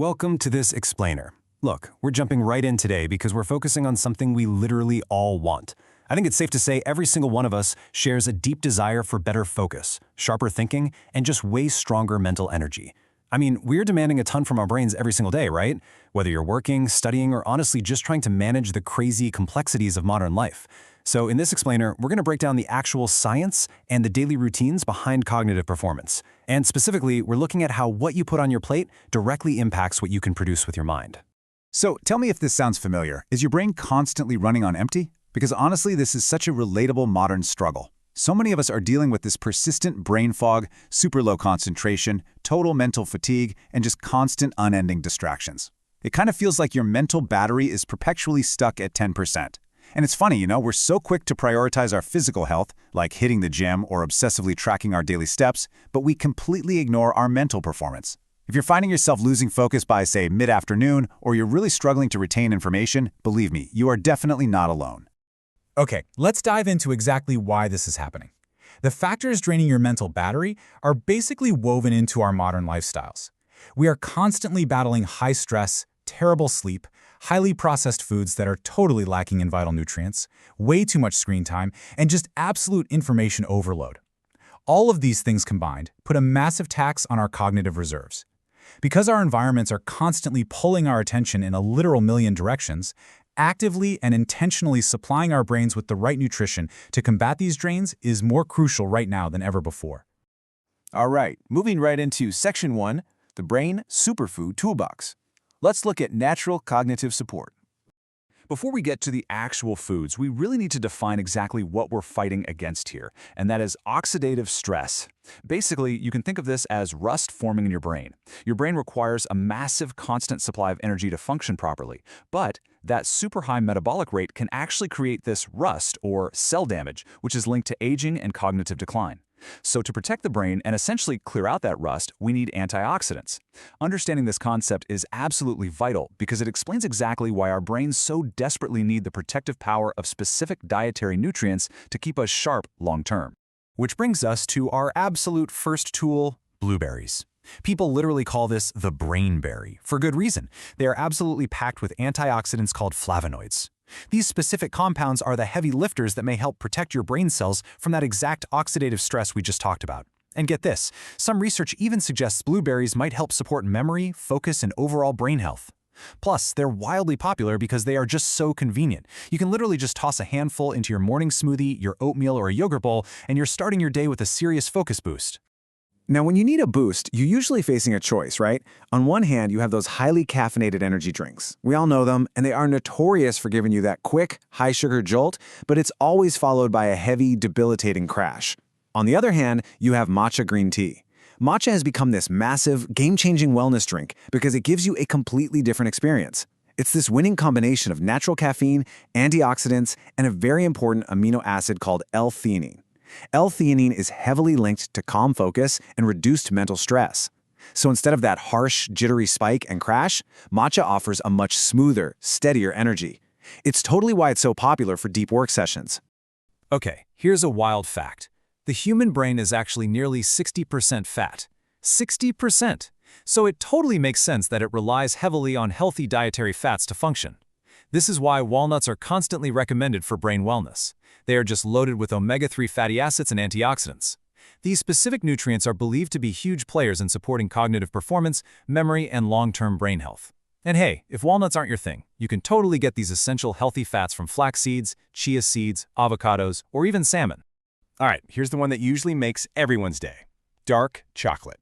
Welcome to this explainer. Look, we're jumping right in today because we're focusing on something we literally all want. I think it's safe to say every single one of us shares a deep desire for better focus, sharper thinking, and just way stronger mental energy. I mean, we're demanding a ton from our brains every single day, right? Whether you're working, studying, or honestly just trying to manage the crazy complexities of modern life. So in this explainer, we're going to break down the actual science and the daily routines behind cognitive performance. And specifically, we're looking at how what you put on your plate directly impacts what you can produce with your mind. So tell me if this sounds familiar. Is your brain constantly running on empty? Because honestly, this is such a relatable modern struggle. So many of us are dealing with this persistent brain fog, super low concentration, total mental fatigue, and just constant unending distractions. It kind of feels like your mental battery is perpetually stuck at 10%. And it's funny, we're so quick to prioritize our physical health, like hitting the gym or obsessively tracking our daily steps, but we completely ignore our mental performance. If you're finding yourself losing focus by, say, mid-afternoon, or you're really struggling to retain information, believe me, you are definitely not alone. Okay, let's dive into exactly why this is happening. The factors draining your mental battery are basically woven into our modern lifestyles. We are constantly battling high stress, terrible sleep, highly processed foods that are totally lacking in vital nutrients, way too much screen time, and just absolute information overload. All of these things combined put a massive tax on our cognitive reserves. Because our environments are constantly pulling our attention in a literal million directions, actively and intentionally supplying our brains with the right nutrition to combat these drains is more crucial right now than ever before. All right, moving right into Section 1, the Brain Superfood Toolbox. Let's look at natural cognitive support. Before we get to the actual foods, we really need to define exactly what we're fighting against here, and that is oxidative stress. Basically, you can think of this as rust forming in your brain. Your brain requires a massive constant supply of energy to function properly, but that super high metabolic rate can actually create this rust or cell damage, which is linked to aging and cognitive decline. So to protect the brain and essentially clear out that rust, we need antioxidants. Understanding this concept is absolutely vital because it explains exactly why our brains so desperately need the protective power of specific dietary nutrients to keep us sharp long-term. Which brings us to our absolute first tool, blueberries. People literally call this the brain berry, for good reason. They are absolutely packed with antioxidants called flavonoids. These specific compounds are the heavy lifters that may help protect your brain cells from that exact oxidative stress we just talked about. And get this, some research even suggests blueberries might help support memory, focus, and overall brain health. Plus, they're wildly popular because they are just so convenient. You can literally just toss a handful into your morning smoothie, your oatmeal, or a yogurt bowl, and you're starting your day with a serious focus boost. Now, when you need a boost, you're usually facing a choice, right? On one hand, you have those highly caffeinated energy drinks. We all know them, and they are notorious for giving you that quick, high-sugar jolt, but it's always followed by a heavy, debilitating crash. On the other hand, you have matcha green tea. Matcha has become this massive, game-changing wellness drink because it gives you a completely different experience. It's this winning combination of natural caffeine, antioxidants, and a very important amino acid called L-theanine. L-theanine is heavily linked to calm focus and reduced mental stress. So instead of that harsh, jittery spike and crash, matcha offers a much smoother, steadier energy. It's totally why it's so popular for deep work sessions. Okay, here's a wild fact. The human brain is actually nearly 60% fat. 60%! So it totally makes sense that it relies heavily on healthy dietary fats to function. This is why walnuts are constantly recommended for brain wellness. They are just loaded with omega-3 fatty acids and antioxidants. These specific nutrients are believed to be huge players in supporting cognitive performance, memory, and long-term brain health. And hey, if walnuts aren't your thing, you can totally get these essential healthy fats from flax seeds, chia seeds, avocados, or even salmon. All right, here's the one that usually makes everyone's day. Dark chocolate.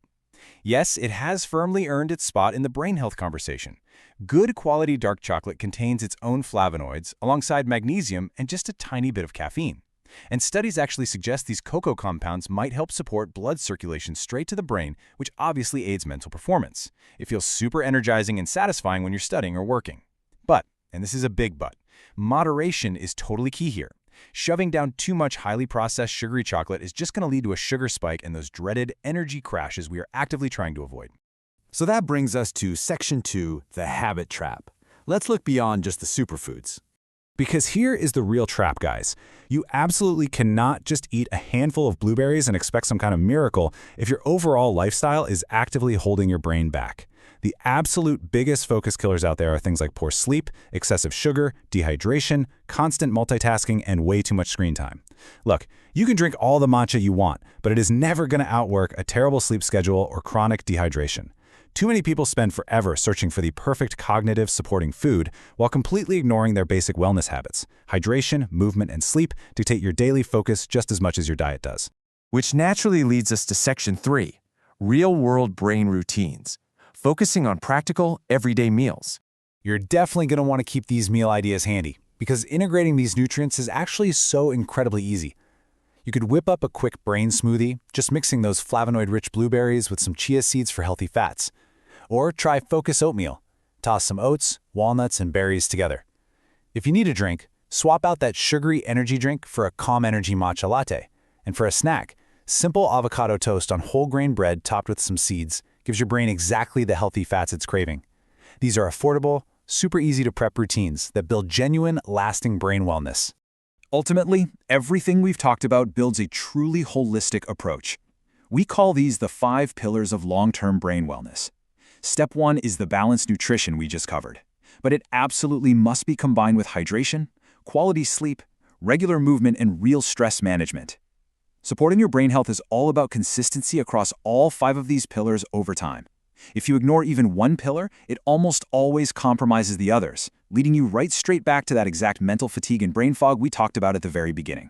Yes, it has firmly earned its spot in the brain health conversation. Good quality dark chocolate contains its own flavonoids, alongside magnesium and just a tiny bit of caffeine. And studies actually suggest these cocoa compounds might help support blood circulation straight to the brain, which obviously aids mental performance. It feels super energizing and satisfying when you're studying or working. But, and this is a big but, moderation is totally key here. Shoving down too much highly processed sugary chocolate is just going to lead to a sugar spike and those dreaded energy crashes we are actively trying to avoid. So that brings us to Section 2, the habit trap. Let's look beyond just the superfoods. Because here is the real trap, guys. You absolutely cannot just eat a handful of blueberries and expect some kind of miracle if your overall lifestyle is actively holding your brain back. The absolute biggest focus killers out there are things like poor sleep, excessive sugar, dehydration, constant multitasking, and way too much screen time. Look, you can drink all the matcha you want, but it is never going to outwork a terrible sleep schedule or chronic dehydration. Too many people spend forever searching for the perfect cognitive supporting food while completely ignoring their basic wellness habits. Hydration, movement, and sleep dictate your daily focus just as much as your diet does. Which naturally leads us to Section 3, real-world brain routines, focusing on practical, everyday meals. You're definitely going to want to keep these meal ideas handy, because integrating these nutrients is actually so incredibly easy. You could whip up a quick brain smoothie, just mixing those flavonoid-rich blueberries with some chia seeds for healthy fats. Or try Focus Oatmeal. Toss some oats, walnuts, and berries together. If you need a drink, swap out that sugary energy drink for a calm energy matcha latte. And for a snack, simple avocado toast on whole grain bread topped with some seeds gives your brain exactly the healthy fats it's craving. These are affordable, super easy to prep routines that build genuine, lasting brain wellness. Ultimately, everything we've talked about builds a truly holistic approach. We call these the 5 pillars of long-term brain wellness. Step 1 is the balanced nutrition we just covered, but it absolutely must be combined with hydration, quality sleep, regular movement, and real stress management. Supporting your brain health is all about consistency across all 5 of these pillars over time. If you ignore even one pillar, it almost always compromises the others, leading you right straight back to that exact mental fatigue and brain fog we talked about at the very beginning.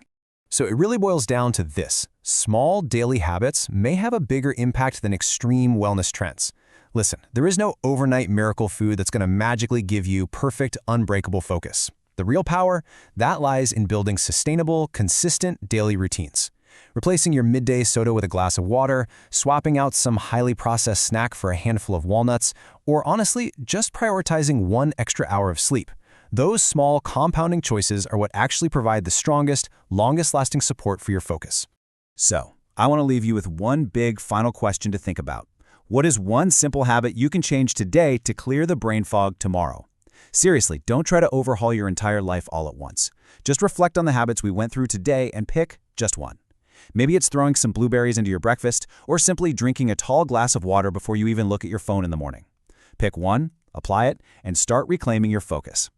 So it really boils down to this. Small daily habits may have a bigger impact than extreme wellness trends. Listen, there is no overnight miracle food that's going to magically give you perfect, unbreakable focus. The real power, that lies in building sustainable, consistent daily routines. Replacing your midday soda with a glass of water, swapping out some highly processed snack for a handful of walnuts, or honestly, just prioritizing 1 extra hour of sleep. Those small, compounding choices are what actually provide the strongest, longest-lasting support for your focus. So, I want to leave you with one big final question to think about. What is one simple habit you can change today to clear the brain fog tomorrow? Seriously, don't try to overhaul your entire life all at once. Just reflect on the habits we went through today and pick just one. Maybe it's throwing some blueberries into your breakfast, or simply drinking a tall glass of water before you even look at your phone in the morning. Pick one, apply it, and start reclaiming your focus.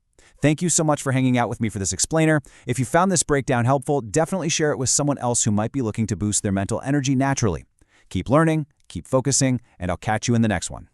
Thank you so much for hanging out with me for this explainer. If you found this breakdown helpful, definitely share it with someone else who might be looking to boost their mental energy naturally. Keep learning, keep focusing, and I'll catch you in the next one.